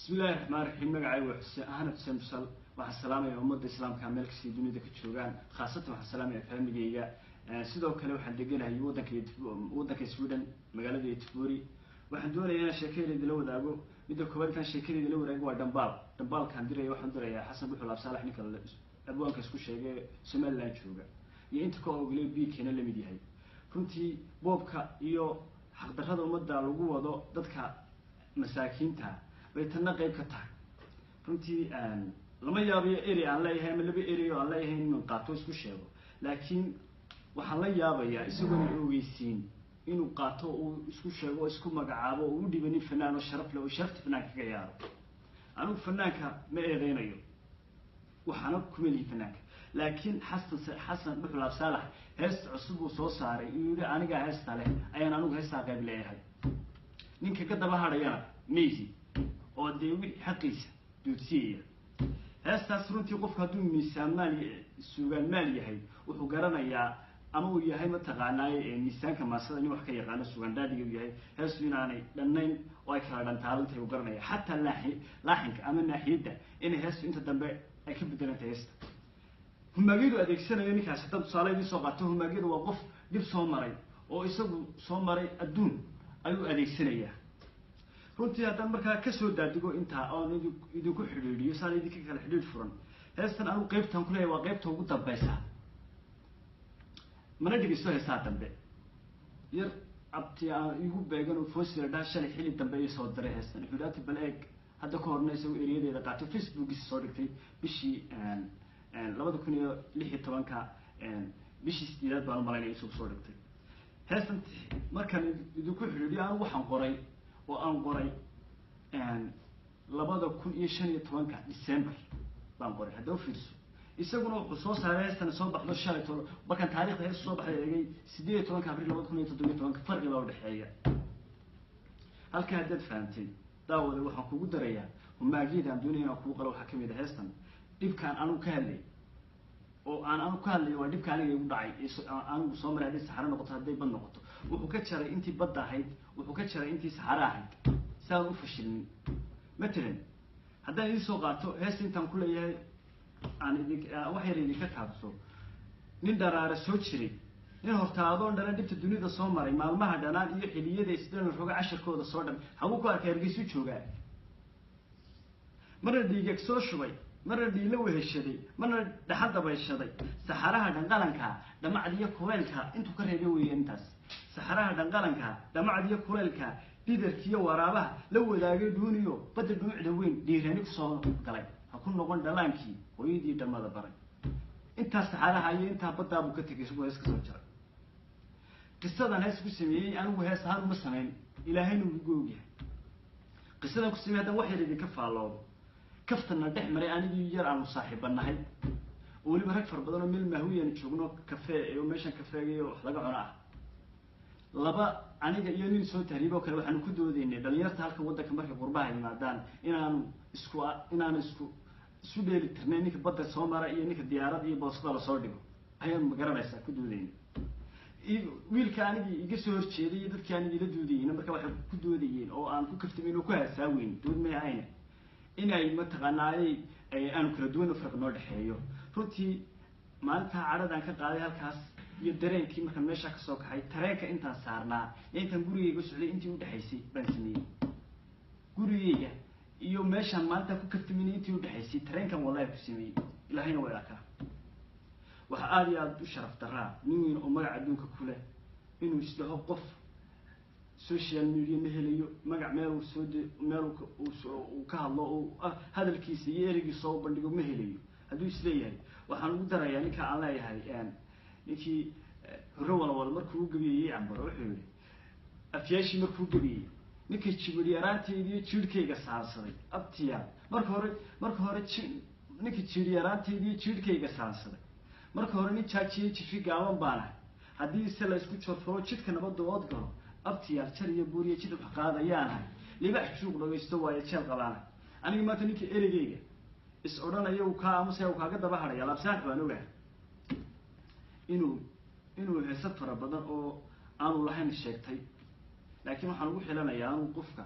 بسم الله الرحمن الرحيم مقعي أنا حسين بصل waxaan salaamay ummadda islaamka meel kasta dunida ka joogaan khaasatan waxaan salaamay family-gayga sidoo kale waxaan deganahay wadanka Sweden magaalada Göteborg waxaan doonayaa inaan sheekadeyda la wadaago midda koowaad kan sheekadeyda la wadaago waa dambaalkan diray waxaan dirayaa Xasan Buxul Absaalax ninka abwaanka isku sheegay Somaliland jooga iyo inta ka oglay biikina la mid yahay runtii boobka iyo xaqdarrada ummadda lagu wado dadka masaakiinta bay tan qayb ka tahay runtii lama yaabiyo eri aan leeyahay ama laba eri oo aan leeyahay in qaato isku sheego laakiin waxaan la yaabayaa isagoo ogeysiin inuu qaato oo isku sheego isku magacaabo oo u dhibani fanaan oo sharaf leh oo sharafta fanaanka ka yaaro anigu fanaanka ma eedeynayo waxaana ku meel fanaanka laakiin Xasan Buxul Absaalax heesta cusub oo soo saaray inuu aniga heesta leh ayaan anigu heesta qayb leeyahay ninka ka daba hadhayana meeysi oo deewi xaqiisa duudsiyay heestaas runtii qofka hadduu miisaan suugaan maal yahay wuxuu garanayaa ama uu yahay mataqaanaa miisaanka maasada in wax ka yaqaan suugaan daadiga yahay heestu inaanay dhannayn oo ay kala dhantaalantay uu garanaya xataa laaxinka ama naaxiyada in heestu inta dambe ay ka bedelantay heesta humaageedu adeegsanayo ninkaas dad tusaaleedii soo qaato humaageedu waa qof dib soo maray oo isagu soo maray adduun ayuu adeegsanayaa runtii haddaan markaa ka soo daadigo intaa oo idinku xidhiidhiyo saan idinka kala xidhiidh furan heestan anigu qaybtan ku leeyahay waa qaybta ugu dambaysa mana dhigayso heesaa dambe yar abti aan igu beegan oo foosila dhaa shalay xili dambe iyo soo diray heestan xudaati bal eeg hadda ka horna isagu eriyadeeda qaatay facebookiisa soo dhigtay bishii 2016 bishii 8 baan malaynay isagu soo dhigtay heestan markaan idinku xidhiidhiyo anigu waxaan qoray oo aan qoray 2015 December baan qoray hadda u fiirso isaguna wuxuu soo saaray heestan soo baxdo shalay tolo markaan taariikhda hees soo baxday eegay 18 Abriil 2017 farqi baa u dhaxeeya halka hadda fahamtay daawada waxaan kugu darayaa humaageedaan doonayna ku qalo waxa kamid ah heestan dibkaan aanu ka hadlay oo aan ka hadlay waa dibkaan aniga igu dhacay aanu soo maray hadii saxaro noqoto hadii bad noqoto wuxuu ka jaray intii badda ahayd wuxuu ka jaray intii saxaro ahayd saan u fashilin matalan haddaan idin soo qaato hees intaan ku leeyahay aan wax yar idinka kaabso nin daraara soo jiray nin hortaadoon dhalan dhibta dunida soo maray maalmaha dhanaan iyo xiliyada isdana roga casharkooda soo dhan hagu ku arkay Hargeysa joogaa marna dhiig soo shubay marna dhiilo weheshaday marna dhaxal dabayshaday saxaraha dhanqalanka dhamacdiyo kuleelka intuu ka reebay weeyeen intaas saxaraha dhanqalanka dhamacdiyo kuleelka bidarkiyo waraabaha la wadaagay duuniyo badda dhumucda weyn dhiirani ku soo galay ha ku noqon dhalaankii hooyadii dhamada baray intaas saxaraha iyo intaa badda buu ka tagay isagoo iska soo jaray qisadan hees ku sameeyay anigu hees ahaan uma sameyn ilaahayna uu igu ogyahay qisadan ku sameeyay hadan wax yar idinka faaloodo kaftana dhex maray anigii yar aan saaxiibanahay oo waliba rag far badan oo meel maahuyan joogno cafe ee meeshan cafeegayo wax laga cunaa laba aniga iyo nin soo tahriibo kale waxaan ku doodeynay dhalinyarta halka wadanka markay qurbaha yimaadaan inaan isku dheeli tirnay ninka badda soo mara iyo ninka diyaarad iyo boosada la soo dhigo ayaan magaranaysaa ku doodeynay wiilka anigii iga soo horjeeday dadkii anigii la doodayeen marka waxay ku doodayeen oo aan ku kaftamay inuu ku haasaaween dood ma ahayna inay mataqaanaay aan kala duwan farq noo dhaxeeyo runtii maalinta caradan ka qaaday halkaas iyo dareenkii markaan meesha ka soo kaxay tareenka intaan saarnaa intaan gurigeyga socday intii u dhaxaysay baan sameeyay gurigeyga iyo meeshaan maalinta ku kaftaminay intii u dhaxaysay tareenkan wallahi ku sameeyay ilaahayna waa ilaa ka waxa aad iyo aad u sharaf daraa nin weyn oo magac adduunka ku leh inuu isdhaho qof social media ma helayo magac meel uu ka hadlo oo hadalkiisa iyo erigiisa oo bandhigo ma helayo hadduu isleeyahay waxaan ugu darayaa ninka aan leeyahay ninkii hore walwal markuu gabiyay ambaro wuxuu yiri afyaashi markuu gabiyay ninka jibir yaraanteedii jiirkayga saarsaday abtiya marka hore ninka jibir yaraanteedii jiirkayga saarsaday marka hore nin jaajiye jifi gaaban baana haddii se la isku jorfo jidka nabadda ood galo abtiya jar iyo buuriye jid wax qaadayaan libax suuq dhageysto waaye jeel qabaana aniga maanta ninka erigeyga is odhanayo uu ka aamusay uu kaaga daba hadhay labsaan baan ogahay inuu heesa fara badan oo aanu lahayn sheegtay laakiin waxaan ugu xilanayaa inuu qofka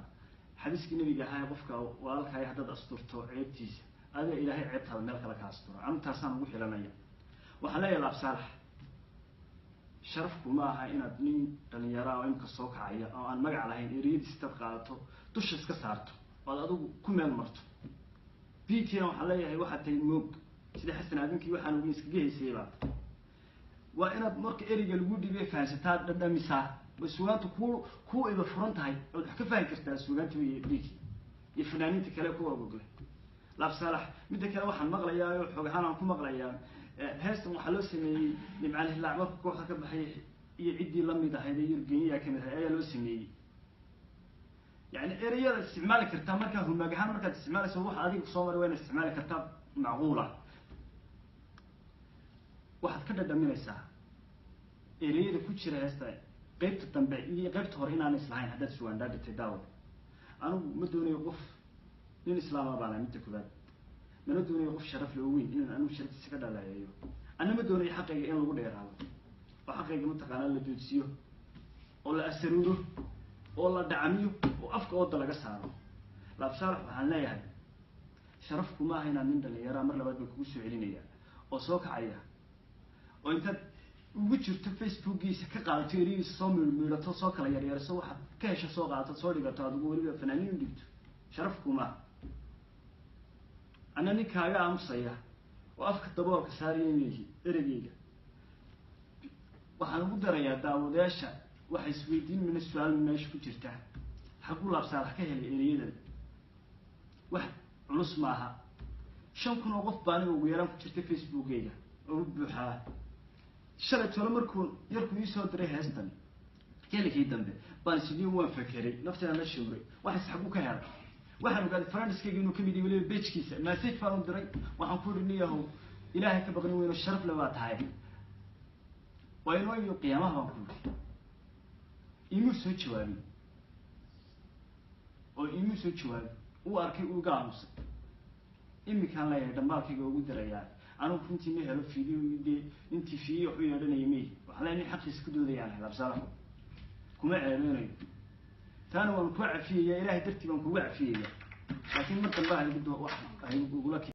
حديث النبي جاء قفك وقال كاي حدد أسطورته عيبتيس هذا إلهي عيبتها الملك لك أسطور عم تاسان وحي لنا وحلا يلعب صالح شرفكم معها إن ابنين اللي يراه وإنك الصوك عيا أو أن مجع على يريد استبقاته تشس كسرته ولا أدو كم المرت بيتنا وحلا يهي واحد تيموج سيد حسن عدنك واحد ومسك جه سيبات وإن مرك إرجع الجودي بيفعل ستات ضد مساء بس وانتو كو إذا فرنت هاي أو حكفاي كرتاس وانتو بيجي يفنانين تكلم كوا بقوله لا بصراحة مدة كلا واحد مغليا وحوج حنا كم مغليا هاست محلوس اللي معاه اللعبة كوخة كبحي يعدي لمي ده هذا يرجعي كم هاي لوسمي يعني إريال استعمال كرتاب مركز هم جهان مركز استعمال سووا هذه صور وين استعمال كرتاب معقولة واحد كده دمنا الساعة إريال كوتشر هاستا قيبت التنبيه قيبت هورينا نسلعين هذا سوان ده تداول أنا مدوني يوقف للإسلام أبانا متكبر من دوني يوقف شرف لوين إن أنا مش شرط سكدا لا يو أنا مدوني حقيقة إن الوجود يراه وحقيقة متقنا اللي تجسيه ولا أسروره ولا دعميه وأفكار وضع لجساره لا بصراحة عن لا يعني شرفكم ما هنا من دل يرى مر لبعض بكوس علينيا وصوك عيا وأنت وجدت فيسبوك جيس كقاعد تيري الصوم من تصوك على يرى سو حد كيش صوك على تصوري قطع تقول فنانين جبت شرفكم ما أنا نكايا أمسيا وأفكر دبور كسارين يجي إرجيجا وحنا قدر يا داود ياشا وحسويدين من السؤال ما يشوف جرتها حقول الله بصراحة كهل إريدا واحد نص معها شو كنا وقف باني وغيران كتير فيسبوك جيجا وبوحة شرط ولا مركون يركون يسود ريه هستن كيلك يدمب بان سيدي وان فكري نفتح أنا شوري واحد سحبوك هذا واحد قال فرانس كي إنه كم يدي بيتش كيسة ما سيف فرن دري وحنقول إني هو إلهي كبغني وين الشرف لوات هاي وين وين قيامه وكل إيموس هتشواري أو إيموس هتشواري وأركي وقامس إمي كان لا يهدم بالك يقول دريات أنا كنت مهلا فيديو دي أنت فيه وحنا لنا يمي وحلا إني حق يسكتوا ذي يعني لا بصراحة كم عيني ثاني وان كوع فيه يا إلهي درتي وان كوع فيه لكن ما تنبه اللي بده واحد يقول لك